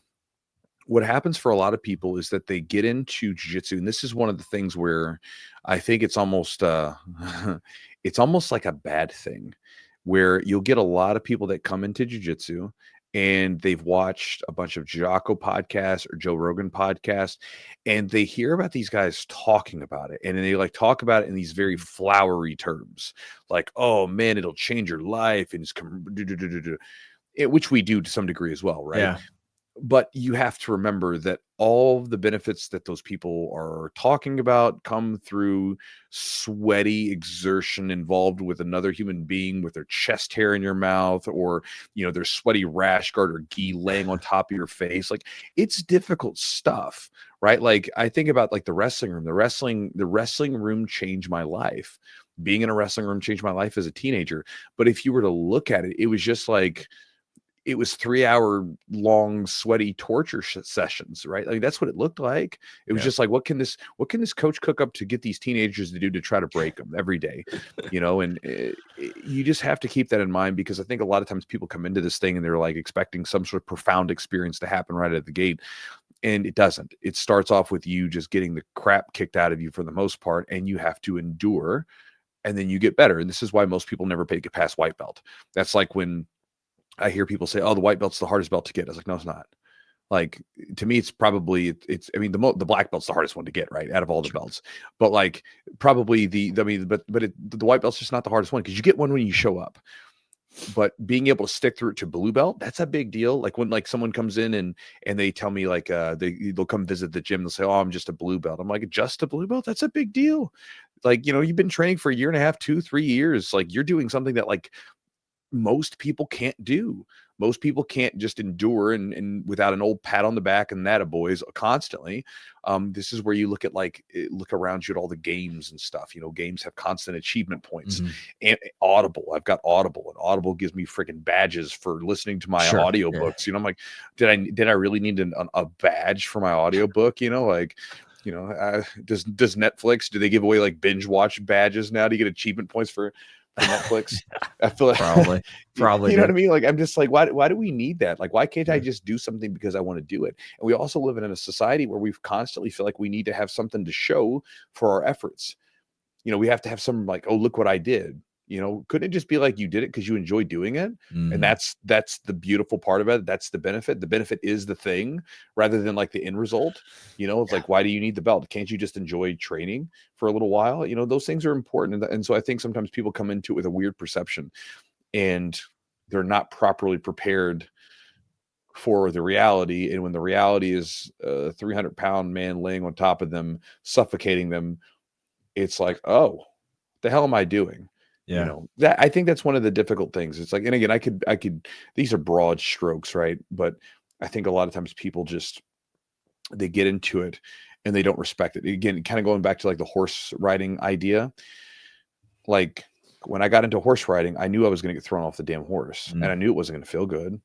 what happens for a lot of people is that they get into jiu-jitsu, and this is one of the things where I think it's almost it's almost like a bad thing, where you'll get a lot of people that come into jiu-jitsu and they've watched a bunch of Jocko podcasts or Joe Rogan podcasts, and they hear about these guys talking about it, and then they like talk about it in these very flowery terms, like, "Oh man, it'll change your life," and which we do to some degree as well, right? Yeah. But you have to remember that all the benefits that those people are talking about come through sweaty exertion involved with another human being, with their chest hair in your mouth, or their sweaty rash guard or gi laying on top of your face. Like, it's difficult stuff, right? Like, I think about like the wrestling room. The wrestling room changed my life. Being in a wrestling room changed my life as a teenager. But if you were to look at it, it was just like, it was 3-hour long sweaty torture sessions, right? Like, that's what it looked like. It was just like, what can this coach cook up to get these teenagers to do to try to break them every day? And you just have to keep that in mind, because I think a lot of times people come into this thing and they're like expecting some sort of profound experience to happen right at the gate. And it doesn't. It starts off with you just getting the crap kicked out of you for the most part, and you have to endure, and then you get better. And this is why most people never get past white belt. That's like when I hear people say, "Oh, the white belt's the hardest belt to get." I was like, "No, it's not." Like, to me, it's probably I mean, the black belt's the hardest one to get, right, out of all the belts. But like, probably the white belt's just not the hardest one, because you get one when you show up. But being able to stick through it to blue belt, that's a big deal. Like, when like someone comes in and they tell me like they'll come visit the gym, they'll say, "Oh, I'm just a blue belt." I'm like, "Just a blue belt? That's a big deal." Like, you've been training for a year and a half, 2-3 years. Like, you're doing something that like most people can't do. Most people can't just endure and without an old pat on the back and that a boys constantly. This is where you look around you at all the games and stuff. Games have constant achievement points. And Audible, I've got Audible, and Audible gives me freaking badges for listening to my audiobooks. I'm like, did I really need a badge for my audiobook? Does Netflix, do they give away like binge watch badges now to get achievement points for Netflix? I feel like probably you know what I mean? Like, I'm just like, why do we need that? Like, why can't I just do something because I want to do it? And we also live in a society where we constantly feel like we need to have something to show for our efforts. We have to have some like, "Oh, look what I did." Couldn't it just be like you did it because you enjoy doing it? And that's the beautiful part of it. That's the benefit. The benefit is the thing, rather than like the end result. It's like, why do you need the belt? Can't you just enjoy training for a little while? Those things are important. And so I think sometimes people come into it with a weird perception, and they're not properly prepared for the reality. And when the reality is a 300-pound man laying on top of them, suffocating them, it's like, oh, the hell am I doing? That, I think that's one of the difficult things. It's like, and again, I could, these are broad strokes, right? But I think a lot of times people just, they get into it and they don't respect it. Again, kind of going back to like the horse riding idea. Like, when I got into horse riding, I knew I was going to get thrown off the damn horse, and I knew it wasn't going to feel good.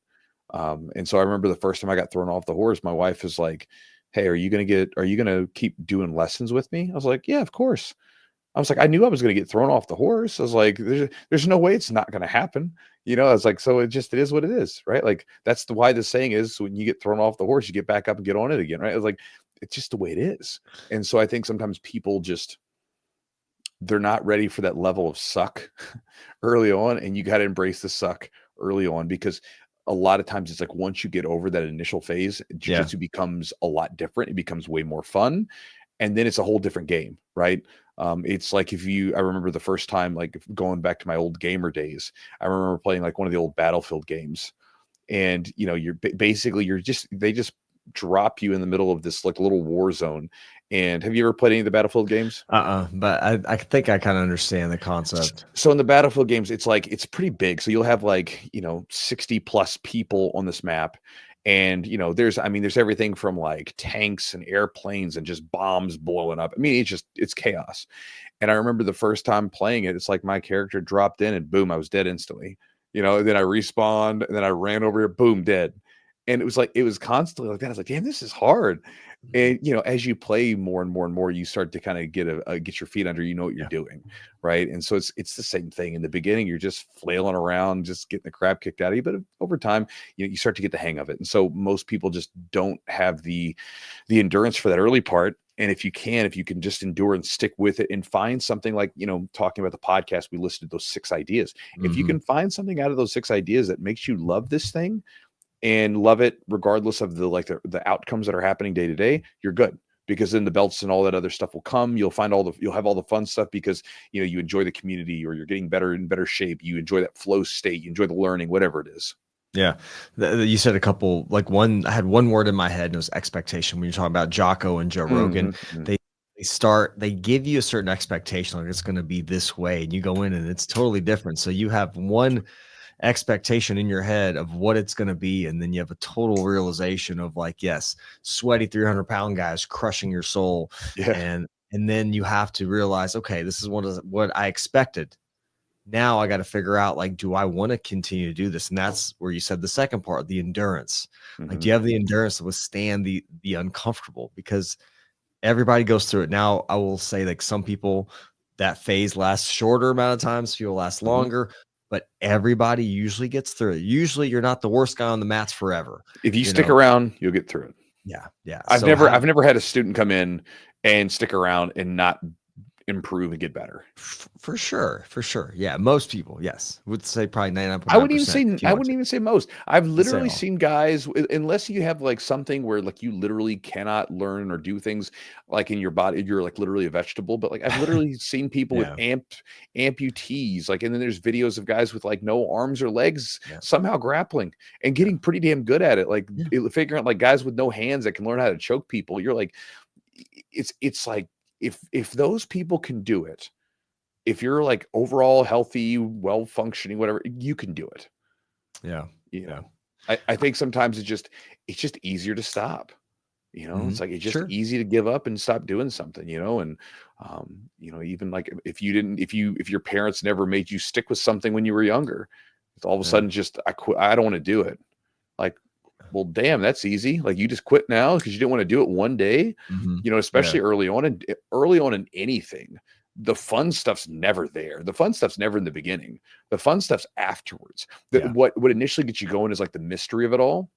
And so I remember the first time I got thrown off the horse, my wife was like, "Hey, are you going to keep doing lessons with me?" I was like, "Yeah, of course." I was like, I knew I was going to get thrown off the horse. I was like, there's no way it's not going to happen. I was like, so it is what it is, right? Like, that's why the saying is, when you get thrown off the horse, you get back up and get on it again, right? I was like, it's just the way it is. And so I think sometimes people just, they're not ready for that level of suck early on. And you got to embrace the suck early on, because a lot of times it's like, once you get over that initial phase, jiu-jitsu becomes a lot different. It becomes way more fun. And then it's a whole different game, right? It's like, I remember the first time, like going back to my old gamer days, I remember playing like one of the old Battlefield games, and you're basically, they just drop you in the middle of this like little war zone. And have you ever played any of the Battlefield games? But I think I kind of understand the concept. So in the Battlefield games, it's like, it's pretty big. So you'll have like, 60 plus people on this map. And, there's everything from like tanks and airplanes and just bombs blowing up. I mean, it's chaos. And I remember the first time playing it, it's like my character dropped in and boom, I was dead instantly. Then I respawned, and then I ran over here, boom, dead. And it was constantly like that. I was like, damn, this is hard. And as you play more and more and more, you start to kind of get your feet under, what you're doing, right? And so it's the same thing. In the beginning, you're just flailing around, just getting the crap kicked out of you. But over time, you start to get the hang of it. And so most people just don't have the endurance for that early part. And if you can just endure and stick with it and find something like, talking about the podcast, we listed those 6 ideas. If you can find something out of those 6 ideas that makes you love this thing, and love it regardless of the outcomes that are happening day to day, you're good. Because then the belts and all that other stuff will come. You'll have all the fun stuff because you enjoy the community, or you're getting better in better shape. You enjoy that flow state. You enjoy the learning, whatever it is. Yeah. You said a couple, like I had one word in my head, and it was expectation. When you're talking about Jocko and Joe Rogan, Mm-hmm. they give you a certain expectation, like it's going to be this way, and you go in and it's totally different. So you have one expectation in your head of what it's going to be, and then you have a total realization of like, yes, sweaty 300-pound guys crushing your soul. Yeah. And then you have to realize, okay, this is what I expected. Now I got to figure out, like, do I want to continue to do this? And that's where you said the second part, the endurance. Like, Mm-hmm. do you have the endurance to withstand the uncomfortable? Because everybody goes through it. Now I will say, like, some people, that phase lasts shorter amount of times, few will last Mm-hmm. longer, but everybody usually gets through it. Usually you're not the worst guy on the mats forever. If you stick around, you'll get through it. Yeah. Yeah. I've never had a student come in and stick around and not improve and get better. For sure. Yeah. Most people, yes, would say probably 99.9%. I wouldn't even say most. I've literally all. seen guys, unless you have like something where like you literally cannot learn or do things like in your body, you're like literally a vegetable. But like I've literally seen people with amputees, like, and then there's videos of guys with like no arms or legs somehow grappling and getting pretty damn good at it. Like figuring out like guys with no hands that can learn how to choke people. You're like, it's like if those people can do it, if you're like overall healthy, well functioning, whatever, you can do it. Yeah. I think sometimes it's just easier to stop. It's like it's just easy to give up and stop doing something, and even like if your parents never made you stick with something when you were younger, it's all of a sudden just I quit, I don't want to do it. Like, well, damn, that's easy. Like you just quit now because you didn't want to do it one day, especially early on in anything. The fun stuff's never there. The fun stuff's never in the beginning. The fun stuff's afterwards. What initially gets you going is like the mystery of it all.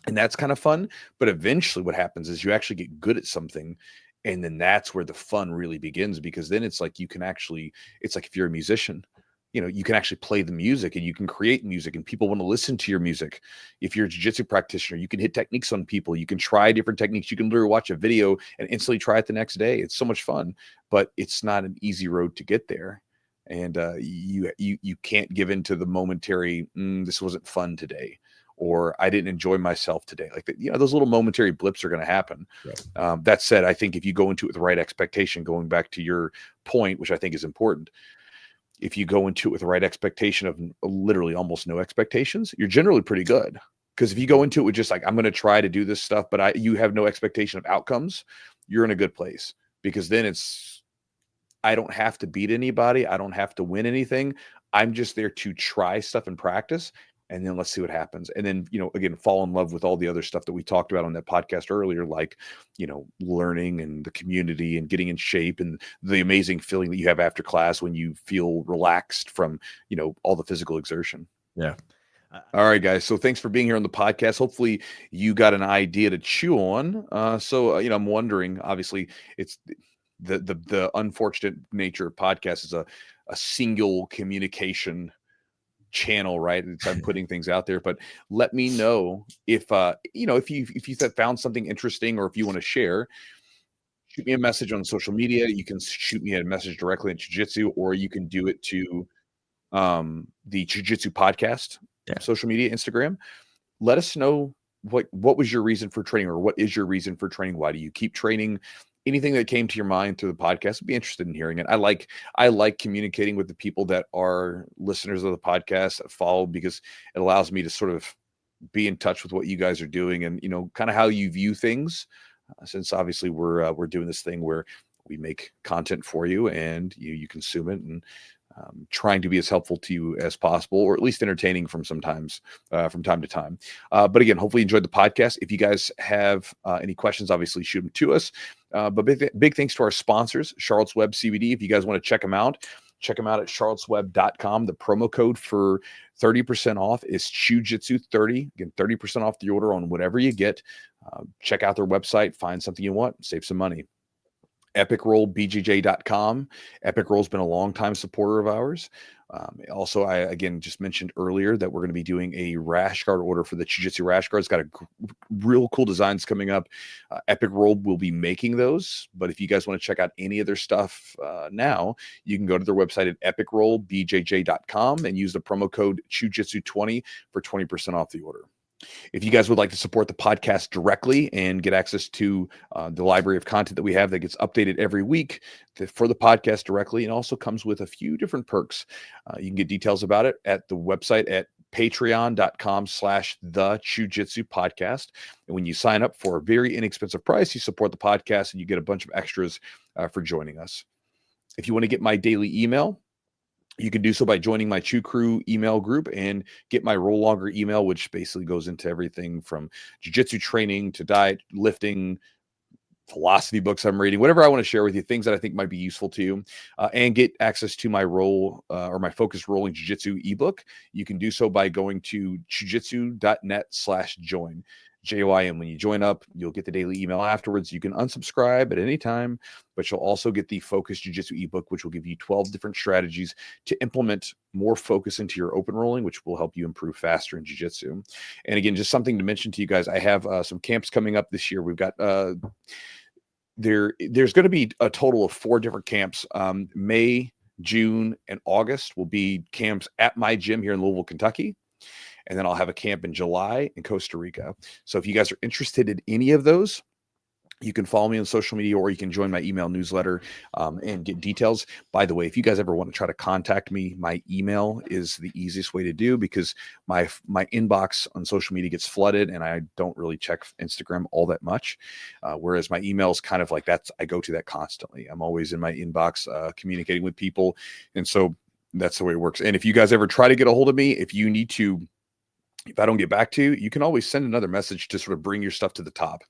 And that's kind of fun. But eventually what happens is you actually get good at something. And then that's where the fun really begins, because then it's like it's like if you're a musician, you can actually play the music and you can create music and people want to listen to your music. If you're a jiu-jitsu practitioner, you can hit techniques on people. You can try different techniques. You can literally watch a video and instantly try it the next day. It's so much fun, but it's not an easy road to get there. And you can't give into the momentary, this wasn't fun today, or I didn't enjoy myself today. Like those little momentary blips are going to happen. Right. That said, I think if you go into it with the right expectation, going back to your point, which I think is important, if you go into it with the right expectation of literally almost no expectations, you're generally pretty good. Because if you go into it with just like, I'm going to try to do this stuff, but you have no expectation of outcomes, you're in a good place. Because then I don't have to beat anybody. I don't have to win anything. I'm just there to try stuff and practice. And then let's see what happens. And then, again, fall in love with all the other stuff that we talked about on that podcast earlier, like, learning and the community and getting in shape and the amazing feeling that you have after class when you feel relaxed from, all the physical exertion. Yeah. All right, guys. So thanks for being here on the podcast. Hopefully you got an idea to chew on. I'm wondering, obviously it's the unfortunate nature of podcasts is a single communication channel, right? I'm putting things out there, but let me know if you found something interesting, or if you want to share, shoot me a message on social media. You can shoot me a message directly in Jiu-Jitsu, or you can do it to the Jiu-Jitsu podcast, social media, Instagram. Let us know what was your reason for training, or what is your reason for training? Why do you keep training? Anything that came to your mind through the podcast, I'd be interested in hearing it. I like communicating with the people that are listeners of the podcast that follow, because it allows me to sort of be in touch with what you guys are doing and, kind of how you view things. Since obviously we're doing this thing where we make content for you and you consume it, and trying to be as helpful to you as possible, or at least entertaining from time to time. But again, hopefully you enjoyed the podcast. If you guys have any questions, obviously shoot them to us. But big thanks to our sponsors, Charlotte's Web CBD. If you guys want to check them out at charlottesweb.com. The promo code for 30% off is Chewjitsu30. Again, 30% off the order on whatever you get. Check out their website, find something you want, save some money. Roll BJJ.com. Epic Roll's been a long time supporter of ours. Also, I again just mentioned earlier that we're going to be doing a rash guard order for the Chewjitsu rash guards. Got a real cool designs coming up. Epic Roll will be making those, but if you guys want to check out any of their stuff now, you can go to their website at epicrollbjj.com and use the promo code Chewjitsu20 for 20% off the order. If you guys would like to support the podcast directly and get access to the library of content that we have that gets updated every week for the podcast directly, and also comes with a few different perks, you can get details about it at the website at patreon.com/the Chewjitsu podcast. And when you sign up for a very inexpensive price, you support the podcast and you get a bunch of extras for joining us. If you want to get my daily email, you can do so by joining my Chew Crew email group and get my Roll Longer email, which basically goes into everything from jiu-jitsu training to diet, lifting, philosophy books I'm reading, whatever I want to share with you, things that I think might be useful to you, and get access to my roll or my focused rolling jiu-jitsu ebook. You can do so by going to chewjitsu.net/join. JOIN. When you join up, you'll get the daily email afterwards. You can unsubscribe at any time, but you'll also get the Focus Jiu-Jitsu ebook, which will give you 12 different strategies to implement more focus into your open rolling, which will help you improve faster in Jiu-Jitsu. And again, just something to mention to you guys, I have some camps coming up this year. We've got there's going to be a total of 4 different camps. May, June, and August will be camps at my gym here in Louisville, Kentucky. And then I'll have a camp in July in Costa Rica. So if you guys are interested in any of those, you can follow me on social media, or you can join my email newsletter and get details. By the way, if you guys ever want to try to contact me, my email is the easiest way to do, because my inbox on social media gets flooded and I don't really check Instagram all that much. Whereas my email is kind of like that. I go to that constantly. I'm always in my inbox communicating with people. And so that's the way it works. And if you guys ever try to get a hold of me, if I don't get back to you, you can always send another message to sort of bring your stuff to the top.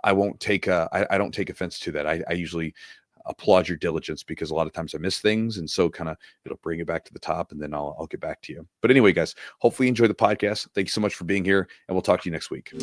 I won't take I don't take offense to that. I usually applaud your diligence, because a lot of times I miss things. And so kind of it'll bring it back to the top, and then I'll get back to you. But anyway, guys, hopefully you enjoy the podcast. Thank you so much for being here, and we'll talk to you next week.